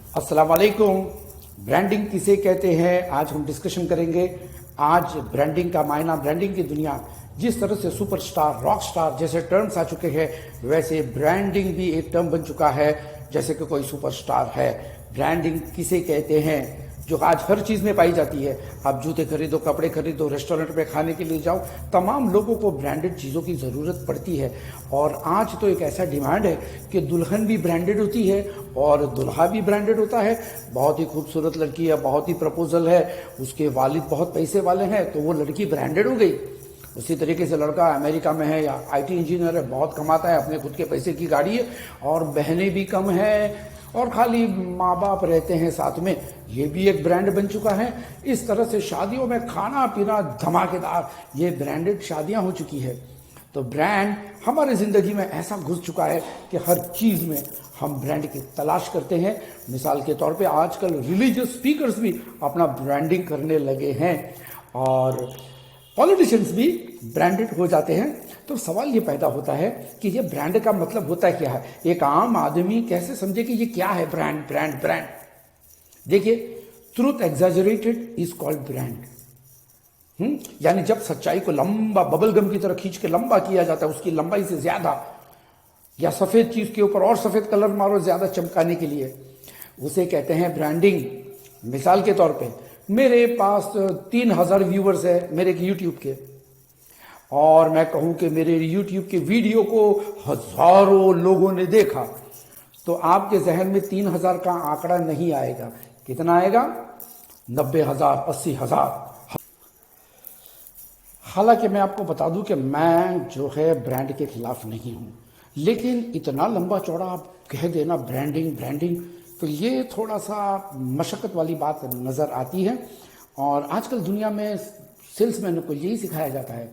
अस्सलाम वालेकुम। ब्रांडिंग किसे कहते हैं, आज हम डिस्कशन करेंगे। आज ब्रांडिंग का मायना, ब्रांडिंग की दुनिया जिस तरह से सुपरस्टार, रॉक स्टार जैसे टर्म्स आ चुके हैं, वैसे ब्रांडिंग भी एक टर्म बन चुका है, जैसे कि कोई सुपरस्टार है। ब्रांडिंग किसे कहते हैं, जो आज हर चीज़ में पाई जाती है। आप जूते खरीदो, कपड़े खरीदो, रेस्टोरेंट में खाने के लिए जाओ, तमाम लोगों को ब्रांडेड चीज़ों की ज़रूरत पड़ती है। और आज तो एक ऐसा डिमांड है कि दुल्हन भी ब्रांडेड होती है और दुल्हा भी ब्रांडेड होता है। बहुत ही खूबसूरत लड़की है, बहुत ही प्रपोजल है, उसके वालिद बहुत पैसे वाले हैं, तो वो लड़की ब्रांडेड हो गई। उसी तरीके से लड़का अमेरिका में है या आईटी इंजीनियर है, बहुत कमाता है, अपने खुद के पैसे की गाड़ी है, और बहनें भी कम है और खाली माँ बाप रहते हैं साथ में, ये भी एक ब्रांड बन चुका है। इस तरह से शादियों में खाना पीना धमाकेदार, ये ब्रांडेड शादियां हो चुकी है। तो ब्रांड हमारी ज़िंदगी में ऐसा घुस चुका है कि हर चीज़ में हम ब्रांड की तलाश करते हैं। मिसाल के तौर पे आजकल रिलीजियस स्पीकर्स भी अपना ब्रांडिंग करने लगे हैं और पॉलिटिशियंस भी ब्रांडेड हो जाते हैं। तो सवाल ये पैदा होता है कि ये ब्रांड का मतलब होता क्या है। एक आम आदमी कैसे समझे कि ये क्या है ब्रांड ब्रांड ब्रांड। देखिए, truth exaggerated is called brand. यानी जब सच्चाई को लंबा बबल गम की तरह खींच के लंबा किया जाता है, उसकी लंबाई से ज्यादा, या सफेद चीज के ऊपर और सफेद कलर मारो ज्यादा चमकाने के लिए, उसे कहते हैं ब्रांडिंग। मिसाल के तौर पे मेरे पास 3000 व्यूवर्स है मेरे यूट्यूब के, और मैं कहूं कि मेरे यूट्यूब के वीडियो को हजारों लोगों ने देखा, तो आपके जहन में 3000 का आंकड़ा नहीं आएगा। कितना आएगा? 90,000, 80,000। हालांकि मैं आपको बता दूं कि मैं जो है ब्रांड के खिलाफ नहीं हूं, लेकिन इतना लंबा चौड़ा आप कह देना ब्रांडिंग ब्रांडिंग, तो ये थोड़ा सा मशक्क़त वाली बात नज़र आती है। और आजकल दुनिया में सेल्समैन को यही सिखाया जाता है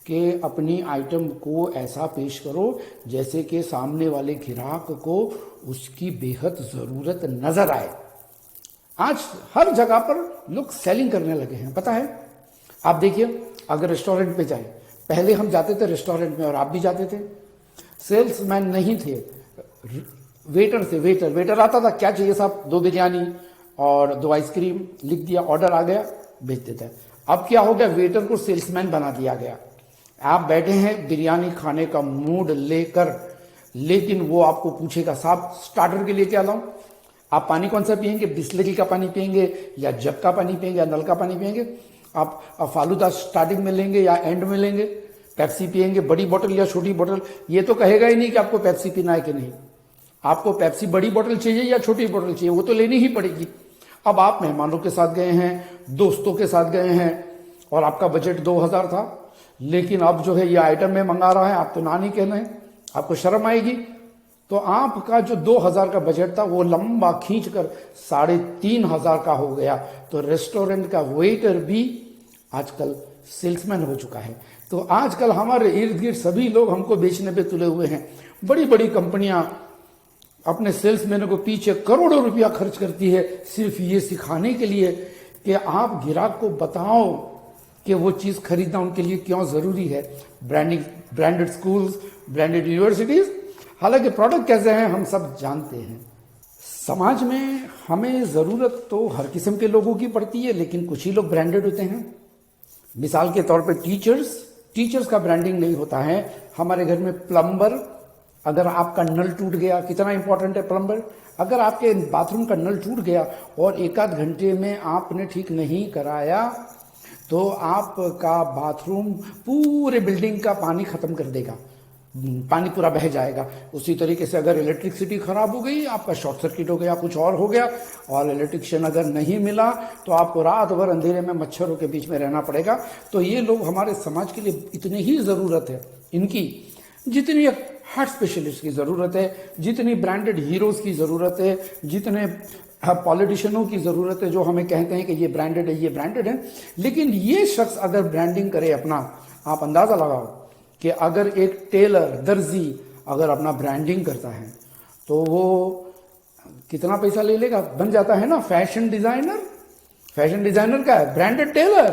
कि अपनी आइटम को ऐसा पेश करो जैसे कि सामने वाले ग्राहक को उसकी बेहद ज़रूरत नज़र आए। आज हर जगह पर लोग सेलिंग करने लगे हैं, पता है। आप देखिए, अगर रेस्टोरेंट पे जाए, पहले हम जाते थे रेस्टोरेंट में और आप भी जाते थे, सेल्समैन नहीं थे, वेटर थे। वेटर आता था, क्या चाहिए साहब? 2 बिरयानी और 2 आइसक्रीम, लिख दिया, ऑर्डर आ गया, भेज देता है। अब क्या हो गया, वेटर को सेल्समैन बना दिया गया। आप बैठे हैं बिरयानी खाने का मूड लेकर, लेकिन वो आपको पूछेगा साहब स्टार्टर के लिए क्या लाऊं? आप पानी कौन सा पियेंगे? बिस्लरी का पानी पियेंगे या जग का पानी पियेंगे या नल का पानी पियेंगे? आप फालूदा स्टार्टिंग में लेंगे या एंड में लेंगे? पेप्सी पियेंगे, बड़ी बोतल या छोटी बोतल? ये तो कहेगा ही नहीं कि आपको पेप्सी पीना है कि नहीं। आपको पेप्सी बड़ी बोतल चाहिए या छोटी बोतल चाहिए, वो तो लेनी ही पड़ेगी। अब आप मेहमानों के साथ गए हैं, दोस्तों के साथ गए हैं, और आपका बजट 2000 था, लेकिन अब जो है ये आइटम में मंगा रहा है, आप तो ना नहीं कहना है, आपको शर्म आएगी। तो आपका जो 2000 का बजट था वो लंबा खींचकर 3500 का हो गया। तो रेस्टोरेंट का वेटर भी आजकल सेल्समैन हो चुका है। तो आजकल हमारे इर्द गिर्द सभी लोग हमको बेचने पे तुले हुए हैं। बड़ी बड़ी कंपनियां अपने सेल्समैनों को पीछे करोड़ों रुपया खर्च करती है सिर्फ ये सिखाने के लिए कि आप ग्राहक को बताओ कि वो चीज़ खरीदना उनके लिए क्यों ज़रूरी है। Branding, branded schools, branded universities. हालांकि प्रोडक्ट कैसे हैं हम सब जानते हैं। समाज में हमें ज़रूरत तो हर किस्म के लोगों की पड़ती है, लेकिन कुछ ही लोग ब्रांडेड होते हैं। मिसाल के तौर पे टीचर्स का ब्रांडिंग नहीं होता है। हमारे घर में प्लम्बर, अगर आपका नल टूट गया, कितना इंपॉर्टेंट है प्लम्बर। अगर आपके बाथरूम का नल टूट गया और 1 आध घंटे में आपने ठीक नहीं कराया, तो आपका बाथरूम पूरे बिल्डिंग का पानी खत्म कर देगा, पानी पूरा बह जाएगा। उसी तरीके से अगर इलेक्ट्रिसिटी खराब हो गई, आपका शॉर्ट सर्किट हो गया, कुछ और हो गया, और इलेक्ट्रिशियन अगर नहीं मिला, तो आपको रात भर अंधेरे में मच्छरों के बीच में रहना पड़ेगा। तो ये लोग हमारे समाज के लिए इतनी ही ज़रूरत है इनकी, जितनी हार्ट स्पेशलिस्ट की ज़रूरत है, जितनी ब्रांडेड हीरोज़ की ज़रूरत है, जितने पॉलिटिशियनों की ज़रूरत है जो हमें कहते हैं कि ये ब्रांडेड है, ये ब्रांडेड है। लेकिन ये शख्स अगर ब्रांडिंग करे अपना, आप अंदाज़ा लगाओ कि अगर एक टेलर, दर्जी अगर अपना ब्रांडिंग करता है तो वो कितना पैसा ले लेगा? बन जाता है ना फैशन डिज़ाइनर। फैशन डिज़ाइनर क्या है? Branded tailor.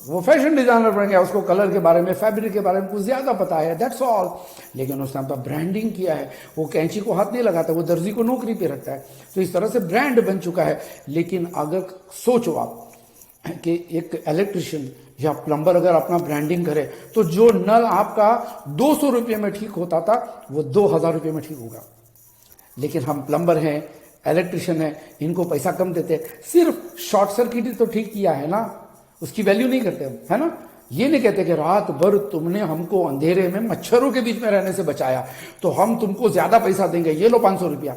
वो फैशन डिजाइनर बन गया, उसको कलर के बारे में, फैब्रिक के बारे में कुछ ज्यादा पता है, दैट्स ऑल। लेकिन उसने अपना ब्रांडिंग किया है, वो कैंची को हाथ नहीं लगाता, वो दर्जी को नौकरी पे रखता है। तो इस तरह से ब्रांड बन चुका है। लेकिन अगर सोचो आप कि एक इलेक्ट्रिशियन या प्लम्बर अगर अपना ब्रांडिंग करे तो जो नल आपका 200 रुपये में ठीक होता था वो 2000 रुपये में ठीक होगा। लेकिन हम प्लम्बर हैं, इलेक्ट्रिशियन हैं, इनको पैसा कम देते हैं, सिर्फ शॉर्ट सर्किट ही तो ठीक किया है ना, उसकी वैल्यू नहीं करते हम, है ना। ये नहीं कहते कि रात भर तुमने हमको अंधेरे में मच्छरों के बीच में रहने से बचाया तो हम तुमको ज्यादा पैसा देंगे, ये लो 500 रुपया।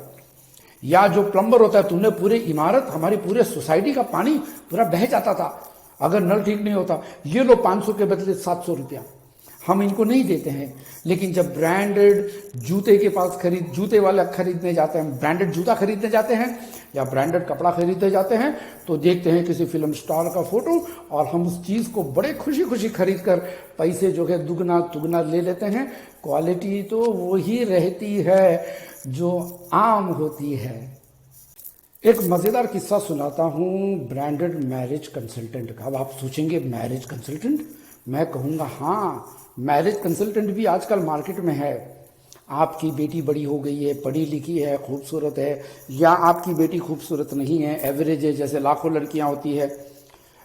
या जो प्लम्बर होता है, तुमने पूरी इमारत, हमारी पूरे सोसाइटी का पानी पूरा बह जाता था अगर नल ठीक नहीं होता, ये लो 500 के बदले 700 रुपया। हम इनको नहीं देते हैं। लेकिन जब ब्रांडेड जूते के पास जूते वाले खरीदने जाते हैं, ब्रांडेड जूता खरीदने जाते हैं या ब्रांडेड कपड़ा खरीदने जाते हैं तो देखते हैं किसी फिल्म स्टार का फोटो और हम उस चीज को बड़े खुशी खुशी खरीद कर पैसे जो है दुगना तुगना ले लेते हैं। क्वालिटी तो वही रहती है जो आम होती है। एक मजेदार किस्सा सुनाता हूं ब्रांडेड मैरिज कंसल्टेंट का। अब आप सोचेंगे मैरिज कंसल्टेंट, मैं कहूंगा हाँ, मैरिज कंसल्टेंट भी आजकल मार्केट में है। आपकी बेटी बड़ी हो गई है, पढ़ी लिखी है, खूबसूरत है, या आपकी बेटी खूबसूरत नहीं है, एवरेज है, जैसे लाखों लड़कियां होती है।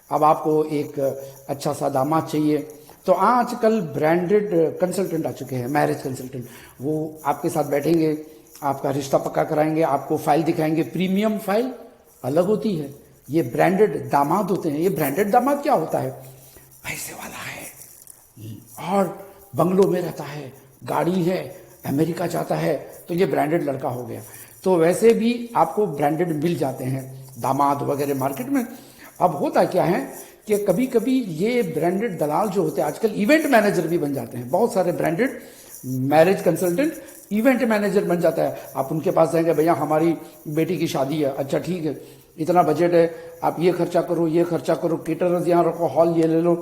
अब आपको एक अच्छा सा दामाद चाहिए तो आजकल ब्रांडेड कंसल्टेंट आ चुके हैं, मैरिज कंसल्टेंट। वो आपके साथ बैठेंगे, आपका रिश्ता पक्का कराएंगे, आपको फाइल दिखाएंगे। प्रीमियम फाइल अलग होती है, ये ब्रांडेड दामाद होते हैं। ये ब्रांडेड दामाद क्या होता है? पैसे वाला है और बंगलों में रहता है, गाड़ी है, अमेरिका जाता है, तो ये ब्रांडेड लड़का हो गया। तो वैसे भी आपको ब्रांडेड मिल जाते हैं दामाद वगैरह मार्केट में। अब होता क्या है कि कभी कभी ये ब्रांडेड दलाल जो होते हैं आजकल इवेंट मैनेजर भी बन जाते हैं। बहुत सारे branded marriage consultant event manager बन जाता है। आप उनके पास जाएंगे, भैया हमारी बेटी की शादी है, अच्छा ठीक है, इतना बजट है, आप ये खर्चा करो, ये खर्चा करो, केटरर्स यहाँ रखो, हॉल ये ले लो,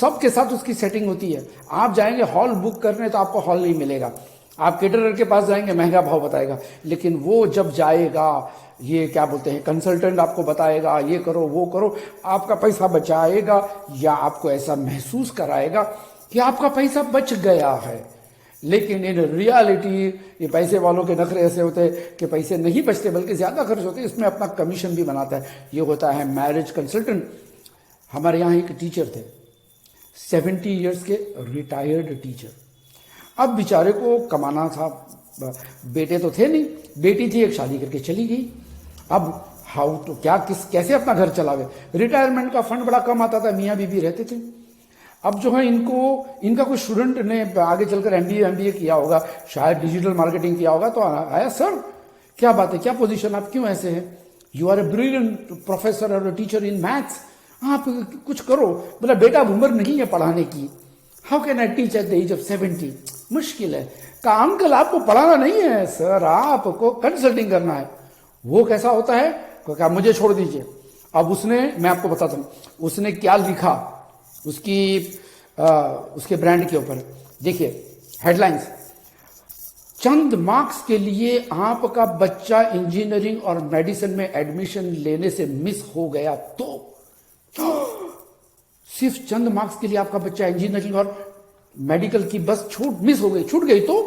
सबके साथ उसकी सेटिंग होती है। आप जाएंगे हॉल बुक करने तो आपको हॉल नहीं मिलेगा। आप केटरर के पास जाएंगे, महंगा भाव बताएगा, लेकिन वो जब जाएगा, ये क्या बोलते हैं, कंसल्टेंट आपको बताएगा ये करो वो करो, आपका पैसा बचाएगा या आपको ऐसा महसूस कराएगा कि आपका पैसा बच गया है। लेकिन इन रियलिटी ये पैसे वालों के नखरे ऐसे होते हैं कि पैसे नहीं बचते बल्कि ज्यादा खर्च होते हैं, इसमें अपना कमीशन भी बनाता है। ये होता है मैरिज कंसल्टेंट। हमारे यहाँ एक टीचर थे, 70 इयर्स के रिटायर्ड टीचर। अब बेचारे को कमाना था, बेटे तो थे नहीं, बेटी थी, एक शादी करके चली गई। अब हाउ तो कैसे अपना घर चलावे? रिटायरमेंट का फंड बड़ा कम आता था, मियाँ बीबी रहते थे। अब जो है इनका कोई स्टूडेंट ने आगे चलकर एमबीए किया होगा, शायद डिजिटल मार्केटिंग किया होगा, तो आया, सर क्या बात है, क्या पोजीशन, आप क्यों ऐसे हैं? You are a brilliant professor और टीचर इन मैथ्स, आप कुछ करो। बोला बेटा अब उम्र नहीं है पढ़ाने की, how can I teach at the age of 70? मुश्किल है। कहा अंकल आपको पढ़ाना नहीं है सर, आपको कंसल्टिंग करना है। वो कैसा होता है? कहा मुझे छोड़ दीजिए। अब मैं आपको बताता हूं उसने क्या लिखा उसके ब्रांड के ऊपर। देखिए हेडलाइंस, चंद मार्क्स के लिए आपका बच्चा इंजीनियरिंग और मेडिसिन में एडमिशन लेने से मिस हो गया तो सिर्फ चंद मार्क्स के लिए आपका बच्चा इंजीनियरिंग और मेडिकल की बस छूट गई तो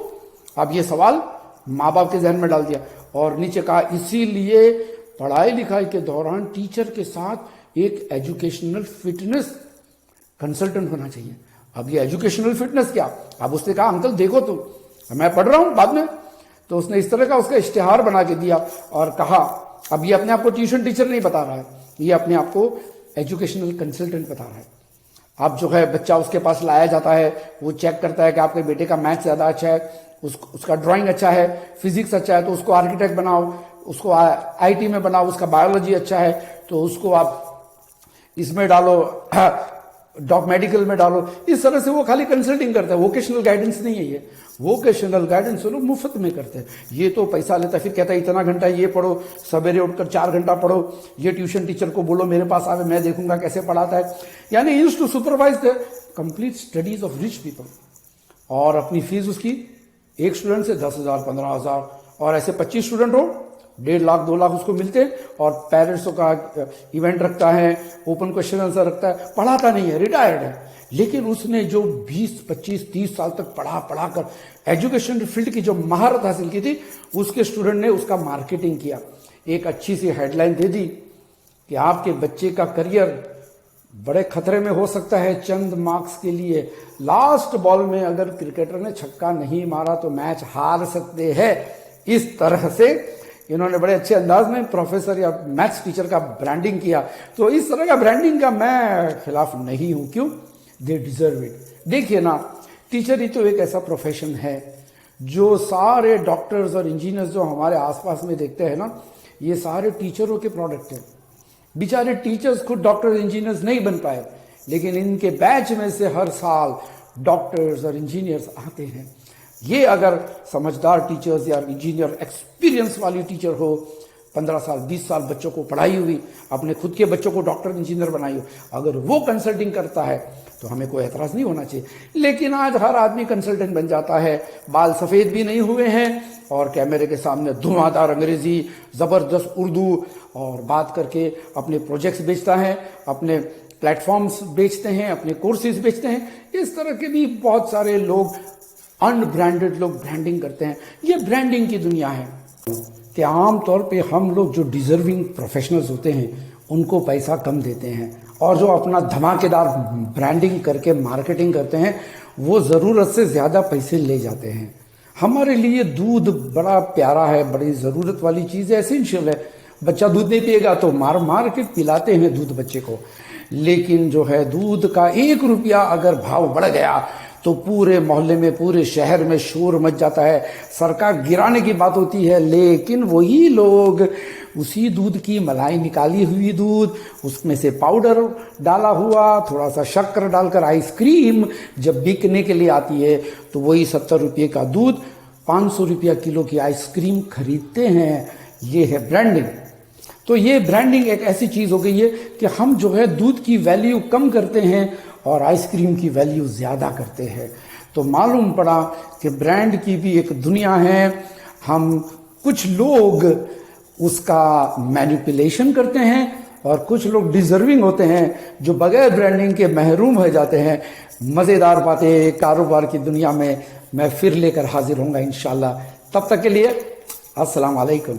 अब ये सवाल माँ बाप के जहन में डाल दिया। और नीचे कहा इसीलिए पढ़ाई लिखाई के दौरान टीचर के साथ एक एजुकेशनल फिटनेस कंसल्टेंट होना चाहिए। अब ये एजुकेशनल फिटनेस क्या? अब उसने कहा अंकल देखो तो मैं पढ़ रहा हूं बाद में, तो उसने इस तरह का उसका इश्तिहार बना के दिया और कहा अब ये अपने आप को ट्यूशन टीचर नहीं बता रहा है, ये अपने आप को एजुकेशनल कंसल्टेंट बता रहा है। अब जो है बच्चा उसके पास लाया जाता है, वो चेक करता है कि आपके बेटे का मैथ्स ज्यादा अच्छा है, उसका ड्राइंग अच्छा है, फिजिक्स अच्छा है तो उसको आर्किटेक्ट बनाओ, उसको आईटी में बनाओ, उसका बायोलॉजी अच्छा है तो उसको आप इसमें डालो, मेडिकल में डालो। इस तरह से वो खाली कंसल्टिंग करता है, वोकेशनल गाइडेंस नहीं है ये। वोकेशनल गाइडेंस लोग मुफ्त में करते हैं, ये तो पैसा लेता है, फिर कहता है इतना घंटा ये पढ़ो, सवेरे उठकर 4 घंटा पढ़ो, ये ट्यूशन टीचर को बोलो मेरे पास आवे, मैं देखूंगा कैसे पढ़ाता है। यानी used to supervise the complete studies of rich people. और अपनी फीस उसकी एक स्टूडेंट से 10,000 15,000 और ऐसे 25 स्टूडेंट हो 1.5 लाख 2 लाख उसको मिलते हैं, और पेरेंट्सों का इवेंट रखता है, ओपन क्वेश्चन आंसर रखता है, पढ़ाता नहीं है, रिटायर्ड है। लेकिन उसने जो 20 25 30 साल तक पढ़ा कर एजुकेशन फील्ड की जो महारत हासिल की थी, उसके स्टूडेंट ने उसका मार्केटिंग किया, एक अच्छी सी हेडलाइन दे दी कि आपके बच्चे का करियर बड़े खतरे में हो सकता है चंद मार्क्स के लिए, लास्ट बॉल में अगर क्रिकेटर ने छक्का नहीं मारा तो मैच हार सकते हैं। इस तरह से इन्होंने बड़े अच्छे अंदाज में प्रोफेसर या मैथ्स टीचर का ब्रांडिंग किया। तो इस तरह का ब्रांडिंग का मैं खिलाफ नहीं हूं। क्यों? They deserve it. देखिए ना, टीचर ही तो एक ऐसा प्रोफेशन है जो सारे डॉक्टर्स और इंजीनियर्स जो हमारे आसपास में देखते हैं ना, ये सारे टीचरों के प्रोडक्ट हैं। बेचारे टीचर्स खुद डॉक्टर इंजीनियर्स नहीं बन पाए, लेकिन इनके बैच में से हर साल डॉक्टर्स और इंजीनियर्स आते हैं। ये अगर समझदार टीचर्स या इंजीनियर एक्सपीरियंस वाली टीचर हो, 15 साल 20 साल बच्चों को पढ़ाई हुई, अपने खुद के बच्चों को डॉक्टर इंजीनियर बनाई हो, अगर वो कंसल्टिंग करता है तो हमें कोई एतराज नहीं होना चाहिए। लेकिन आज हर आदमी कंसल्टेंट बन जाता है, बाल सफेद भी नहीं हुए हैं और कैमरे के सामने धुआंधार अंग्रेजी, जबरदस्त उर्दू और बात करके अपने प्रोजेक्ट्स बेचता है, अपने प्लेटफॉर्म्स बेचते हैं, अपने कोर्सेज बेचते हैं। इस तरह के भी बहुत सारे लोग, अनब्रांडेड लोग ब्रांडिंग करते हैं। ये ब्रांडिंग की दुनिया है कि आमतौर पे हम लोग जो डिजर्विंग प्रोफेशनल्स होते हैं उनको पैसा कम देते हैं, और जो अपना धमाकेदार ब्रांडिंग करके मार्केटिंग करते हैं वो ज़रूरत से ज़्यादा पैसे ले जाते हैं। हमारे लिए दूध बड़ा प्यारा है, बड़ी ज़रूरत वाली चीज़ है, एसेंशियल है। बच्चा दूध नहीं पिएगा तो मार मार के पिलाते हैं दूध बच्चे को, लेकिन जो है दूध का 1 रुपया अगर भाव बढ़ गया तो पूरे मोहल्ले में, पूरे शहर में शोर मच जाता है, सरकार गिराने की बात होती है। लेकिन वही लोग उसी दूध की मलाई निकाली हुई दूध, उसमें से पाउडर डाला हुआ, थोड़ा सा शक्कर डालकर आइसक्रीम जब बिकने के लिए आती है तो वही 70 रुपये का दूध 500 रुपया किलो की आइसक्रीम खरीदते हैं। ये है ब्रांडिंग। तो ये ब्रांडिंग एक ऐसी चीज हो गई है कि हम जो है दूध की वैल्यू कम करते हैं और आइसक्रीम की वैल्यू ज्यादा करते हैं। तो मालूम पड़ा कि ब्रांड की भी एक दुनिया है। हम कुछ लोग उसका मैनिपुलेशन करते हैं और कुछ लोग डिजर्विंग होते हैं जो बगैर ब्रांडिंग के महरूम हो जाते हैं। मजेदार बातें कारोबार की दुनिया में मैं फिर लेकर हाजिर होऊंगा इंशाल्लाह। तब तक के लिए अस्सलाम वालेकुम।